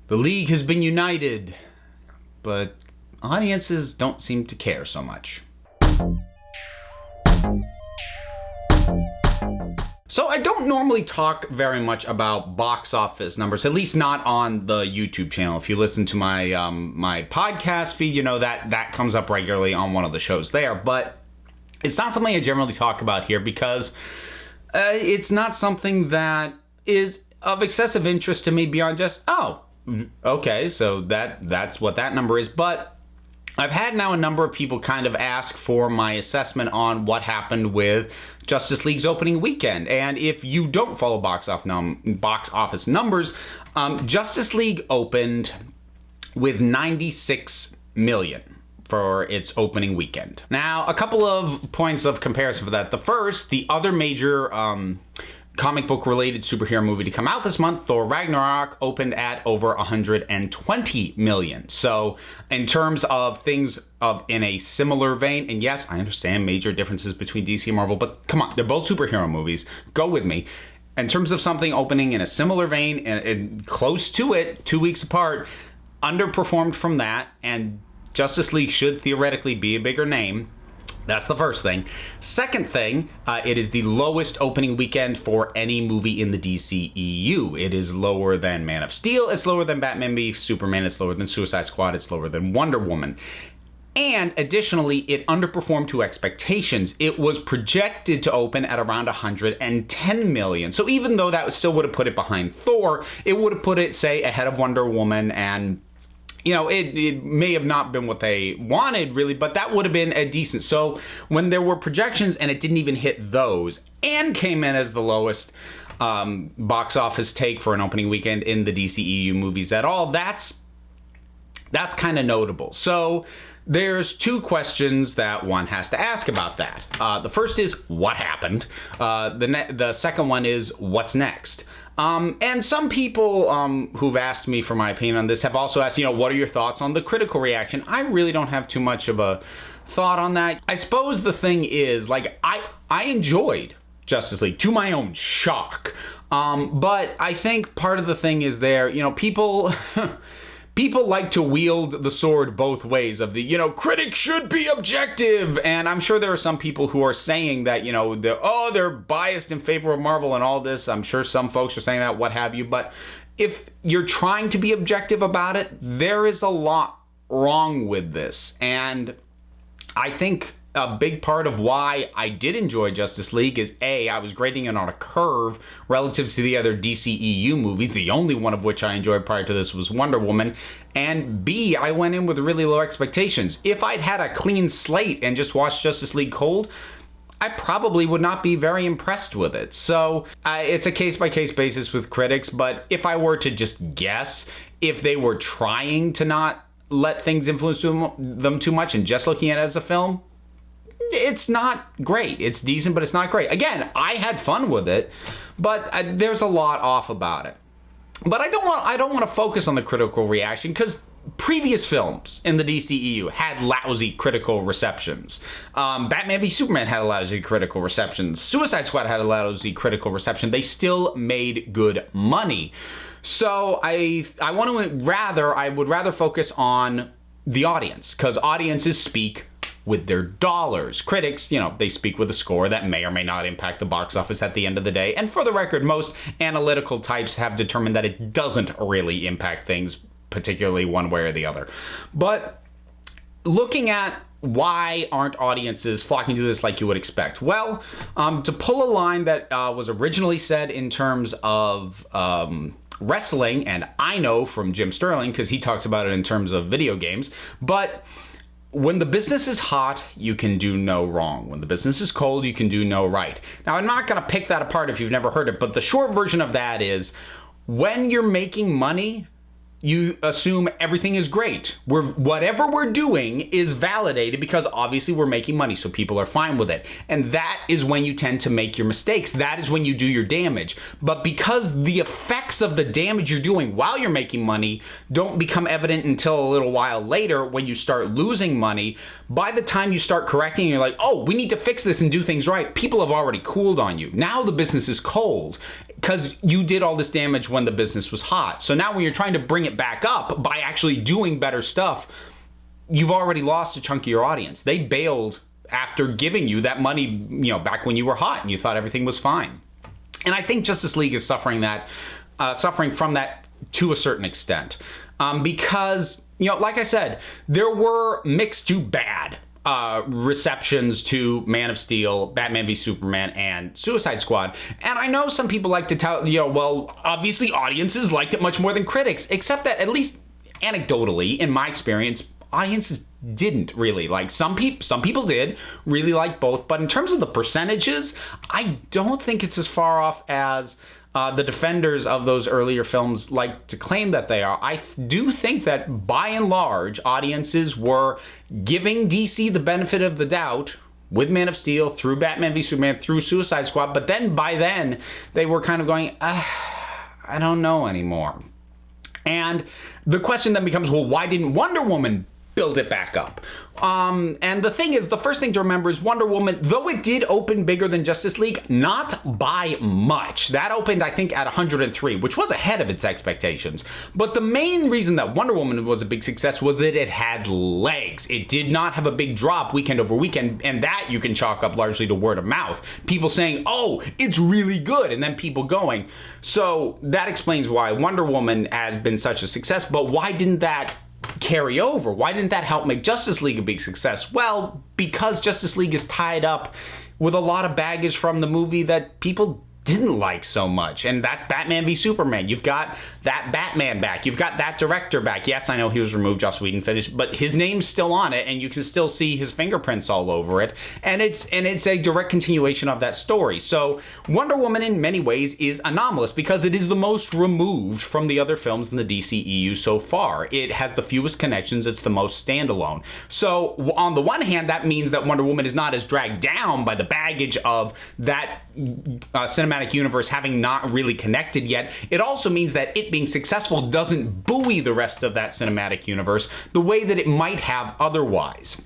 The league has been united, but audiences don't seem to care so much. So I don't normally talk very much about box office numbers, at least not on the YouTube channel. If you listen to my my podcast feed, you know that comes up regularly on one of the shows there. But it's not something I generally talk about here because it's not something that is of excessive interest to me beyond just, oh, okay, so that's what that number is. But I've had now a number of people kind of ask for my assessment on what happened with Justice League's opening weekend. And if you don't follow box office numbers, Justice League opened with 96 million for its opening weekend. Now, a couple of points of comparison for that. The first, the other major comic book related superhero movie to come out this month, Thor Ragnarok, opened at over 120 million. So in terms of things in a similar vein, and yes, I understand major differences between DC and Marvel, but come on, they're both superhero movies. Go with me. In terms of something opening in a similar vein and close to it, 2 weeks apart, underperformed from that, and Justice League should theoretically be a bigger name. That's the first thing. Second thing, it is the lowest opening weekend for any movie in the DCEU. It is lower than Man of Steel, it's lower than Batman v Superman, it's lower than Suicide Squad, it's lower than Wonder Woman. And additionally, it underperformed to expectations. It was projected to open at around 110 million. So even though that still would have put it behind Thor, it would have put it, say, ahead of Wonder Woman, and you know, it may have not been what they wanted, really, but that would have been a decent. So when there were projections and it didn't even hit those and came in as the lowest box office take for an opening weekend in the DCEU movies at all, that's kind of notable. So there's two questions that one has to ask about that. The first is, what happened? The second one is, what's next? And some people who've asked me for my opinion on this have also asked, what are your thoughts on the critical reaction? I really don't have too much of a thought on that. I suppose the thing is, like, I enjoyed Justice League to my own shock. But I think part of the thing is people... People like to wield the sword both ways of the, critics should be objective. And I'm sure there are some people who are saying that, they're biased in favor of Marvel and all this. I'm sure some folks are saying that, what have you. But if you're trying to be objective about it, there is a lot wrong with this. And I think a big part of why I did enjoy Justice League is A, I was grading it on a curve relative to the other DCEU movies, the only one of which I enjoyed prior to this was Wonder Woman, and B, I went in with really low expectations. If I'd had a clean slate and just watched Justice League cold, I probably would not be very impressed with it. So it's a case-by-case basis with critics, but if I were to just guess, if they were trying to not let things influence them too much and just looking at it as a film, it's not great. It's decent, but it's not great. Again, I had fun with it, but there's a lot off about it. But I don't want to focus on the critical reaction because previous films in the DCEU had lousy critical receptions. Batman v Superman had a lousy critical reception. Suicide Squad had a lousy critical reception. They still made good money. So I would rather focus on the audience, because audiences speak with their dollars. Critics, they speak with a score that may or may not impact the box office at the end of the day. And for the record, most analytical types have determined that it doesn't really impact things, particularly one way or the other. But looking at why aren't audiences flocking to this like you would expect? Well, to pull a line that was originally said in terms of wrestling, and I know from Jim Sterling because he talks about it in terms of video games, but when the business is hot, you can do no wrong. When the business is cold, you can do no right. Now, I'm not going to pick that apart if you've never heard it, but the short version of that is when you're making money, you assume everything is great. Whatever we're doing is validated because obviously we're making money, so people are fine with it. And that is when you tend to make your mistakes. That is when you do your damage. But because the effects of the damage you're doing while you're making money don't become evident until a little while later when you start losing money, by the time you start correcting, you're like, oh, we need to fix this and do things right. People have already cooled on you. Now the business is cold because you did all this damage when the business was hot. So now when you're trying to bring it it back up by actually doing better stuff, you've already lost a chunk of your audience. They bailed after giving you that money, back when you were hot and you thought everything was fine. And I think Justice League is suffering from that to a certain extent. Because, like I said, there were mixed to bad receptions to Man of Steel, Batman v Superman, and Suicide Squad. And I know some people like to tell, well, obviously audiences liked it much more than critics, except that, at least anecdotally, in my experience, audiences didn't really like. Some people did really like both, but in terms of the percentages, I don't think it's as far off as the defenders of those earlier films like to claim that they are. I do think that by and large, audiences were giving DC the benefit of the doubt with Man of Steel, through Batman v Superman, through Suicide Squad, but then by then they were kind of going, I don't know anymore. And the question then becomes, well, why didn't Wonder Woman build it back up? And the thing is, the first thing to remember is Wonder Woman, though it did open bigger than Justice League, not by much. That opened, I think, at 103, which was ahead of its expectations. But the main reason that Wonder Woman was a big success was that it had legs. It did not have a big drop weekend over weekend, and that you can chalk up largely to word of mouth. People saying, oh, it's really good, and then people going. So that explains why Wonder Woman has been such a success, but why didn't that carry over? Why didn't that help make Justice League a big success? Well, because Justice League is tied up with a lot of baggage from the movie that people didn't like so much, and that's Batman v Superman. You've got that Batman back. You've got that director back. Yes, I know he was removed, Joss Whedon finished, but his name's still on it, and you can still see his fingerprints all over it, and it's a direct continuation of that story. So Wonder Woman in many ways is anomalous because it is the most removed from the other films in the DCEU so far. It has the fewest connections. It's the most standalone. So on the one hand, that means that Wonder Woman is not as dragged down by the baggage of that cinematic universe having not really connected yet. It also means that it being successful doesn't buoy the rest of that cinematic universe the way that it might have otherwise.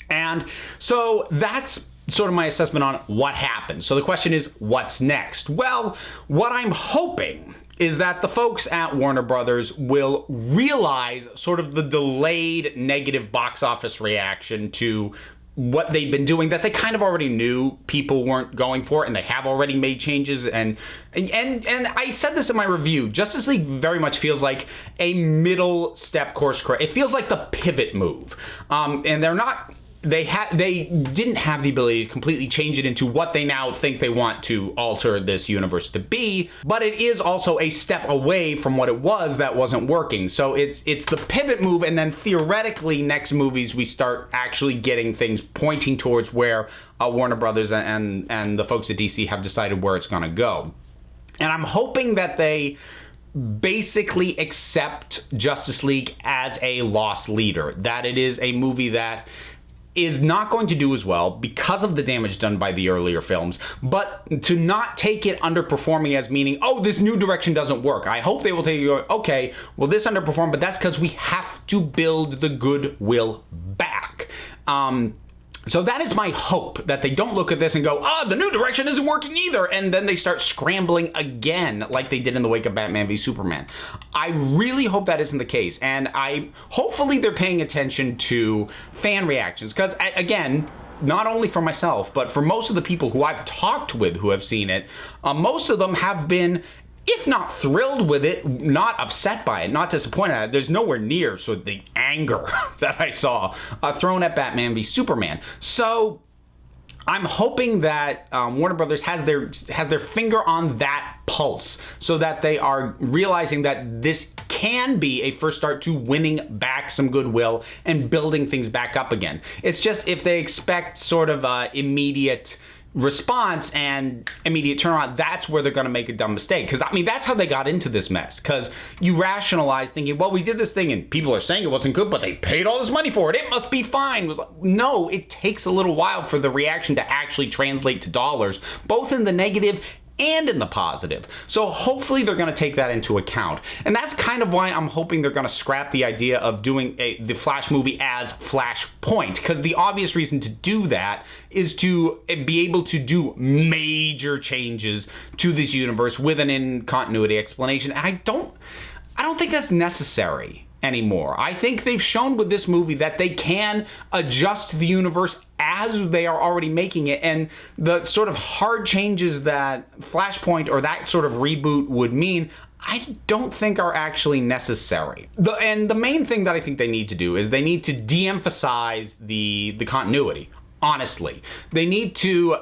And so that's sort of my assessment on what happened. So the question is, what's next? Well, what I'm hoping is that the folks at Warner Brothers will realize sort of the delayed negative box office reaction to what they've been doing that they kind of already knew people weren't going for, and they have already made changes. And I said this in my review, Justice League very much feels like a middle step course correct. It feels like the pivot move. And they didn't have the ability to completely change it into what they now think they want to alter this universe to be, but it is also a step away from what it was that wasn't working. So it's the pivot move, and then theoretically next movies we start actually getting things pointing towards where Warner Brothers and the folks at DC have decided where it's going to go. And I'm hoping that they basically accept Justice League as a loss leader, that it is a movie that is not going to do as well because of the damage done by the earlier films, but to not take it underperforming as meaning, oh, this new direction doesn't work. I hope they will take it, okay, well, this underperformed, but that's because we have to build the goodwill back. So that is my hope, that they don't look at this and go, oh, the new direction isn't working either, and then they start scrambling again like they did in the wake of Batman v Superman. I really hope that isn't the case, and hopefully they're paying attention to fan reactions, because again, not only for myself, but for most of the people who I've talked with who have seen it, most of them have been, if not thrilled with it, not upset by it, not disappointed at it. There's nowhere near sort of the anger that I saw thrown at Batman v Superman. So I'm hoping that Warner Brothers has their finger on that pulse, so that they are realizing that this can be a first start to winning back some goodwill and building things back up again. It's just if they expect sort of immediate response and immediate turnaround, that's where they're going to make a dumb mistake. Because I mean, that's how they got into this mess. Because you rationalize thinking, well, we did this thing and people are saying it wasn't good, but they paid all this money for it, it must be fine. It was like, no, it takes a little while for the reaction to actually translate to dollars, both in the negative and in the positive. So hopefully they're going to take that into account. And that's kind of why I'm hoping they're going to scrap the idea of doing the Flash movie as Flashpoint, because the obvious reason to do that is to be able to do major changes to this universe with an in-continuity explanation. And I don't think that's necessary anymore. I think they've shown with this movie that they can adjust the universe as they are already making it, and the sort of hard changes that Flashpoint or that sort of reboot would mean, I don't think are actually necessary. And the main thing that I think they need to do is they need to de-emphasize the continuity, honestly. They need to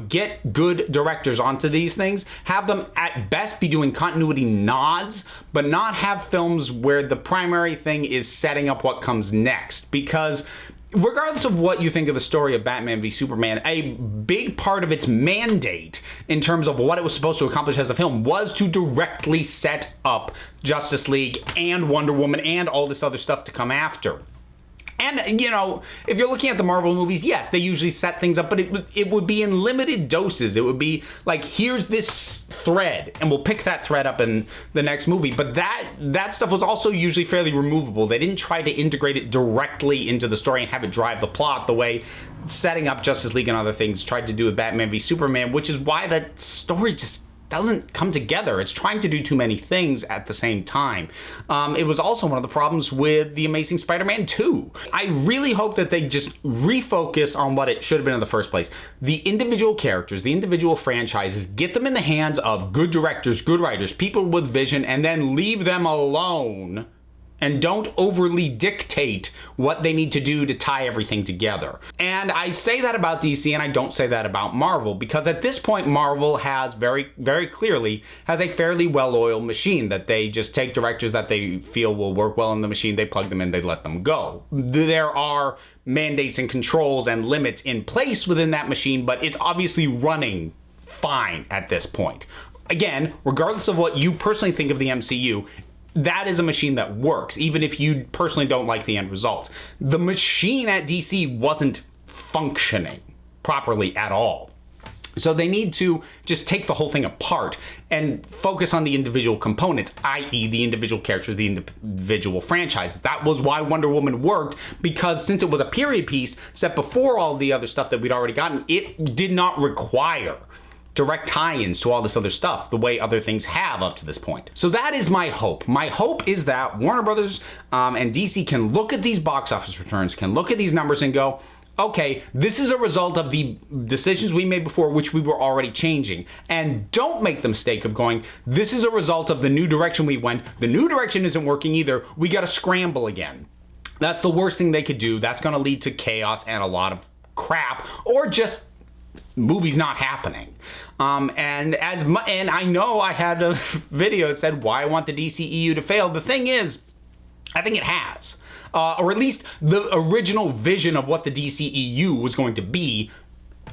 get good directors onto these things, have them at best be doing continuity nods, but not have films where the primary thing is setting up what comes next. Because regardless of what you think of the story of Batman v Superman, a big part of its mandate in terms of what it was supposed to accomplish as a film was to directly set up Justice League and Wonder Woman and all this other stuff to come after. And, if you're looking at the Marvel movies, yes, they usually set things up, but it would be in limited doses. It would be like, here's this thread, and we'll pick that thread up in the next movie. But that stuff was also usually fairly removable. They didn't try to integrate it directly into the story and have it drive the plot the way setting up Justice League and other things tried to do with Batman v Superman, which is why that story just doesn't come together. It's trying to do too many things at the same time. It was also one of the problems with The Amazing Spider-Man 2. I really hope that they just refocus on what it should have been in the first place. The individual characters, the individual franchises, get them in the hands of good directors, good writers, people with vision, and then leave them alone. And don't overly dictate what they need to do to tie everything together. And I say that about DC and I don't say that about Marvel, because at this point Marvel has very, very clearly has a fairly well-oiled machine that they just take directors that they feel will work well in the machine, they plug them in, they let them go. There are mandates and controls and limits in place within that machine, but it's obviously running fine at this point. Again, regardless of what you personally think of the MCU, that is a machine that works, even if you personally don't like the end result. The machine at DC wasn't functioning properly at all. So they need to just take the whole thing apart and focus on the individual components, i.e. the individual characters, the individual franchises. That was why Wonder Woman worked, because since it was a period piece set before all the other stuff that we'd already gotten, it did not require direct tie-ins to all this other stuff the way other things have up to this point. So that is my hope. My hope is that Warner Brothers and DC can look at these box office returns, can look at these numbers and go, okay, this is a result of the decisions we made before, which we were already changing. And don't make the mistake of going, this is a result of the new direction we went. The new direction isn't working either. We got to scramble again. That's the worst thing they could do. That's going to lead to chaos and a lot of crap, or just movies not happening. And I know I had a video that said why I want the DCEU to fail. The thing is, I think it has. Or at least the original vision of what the DCEU was going to be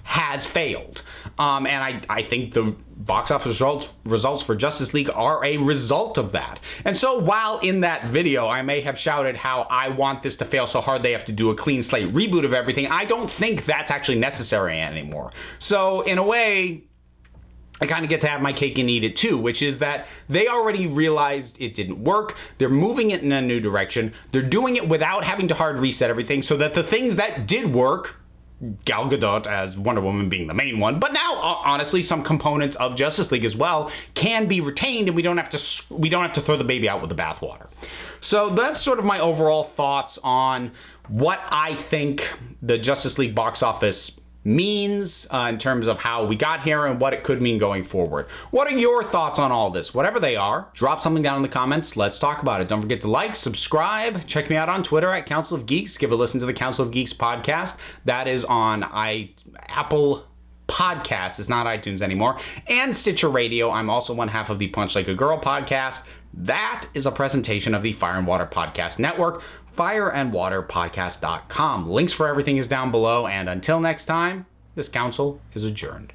has failed. And I think the box office results for Justice League are a result of that. And so while in that video I may have shouted how I want this to fail so hard they have to do a clean slate reboot of everything, I don't think that's actually necessary anymore. So in a way, I kind of get to have my cake and eat it too, which is that they already realized it didn't work. They're moving it in a new direction. They're doing it without having to hard reset everything, so that the things that did work, Gal Gadot as Wonder Woman being the main one, but now honestly some components of Justice League as well can be retained, and we don't have to throw the baby out with the bathwater. So that's sort of my overall thoughts on what I think the Justice League box office means in terms of how we got here and what it could mean going forward. What are your thoughts on all this? Whatever they are, drop something down in the comments. Let's talk about it. Don't forget to like, subscribe, check me out on Twitter at Council of Geeks. Give a listen to the Council of Geeks podcast. That is on Apple Podcasts. It's not iTunes anymore. And Stitcher Radio. I'm also one half of the Punch Like a Girl podcast. That is a presentation of the Fire and Water Podcast Network. fireandwaterpodcast.com. Links for everything is down below, and until next time, this council is adjourned.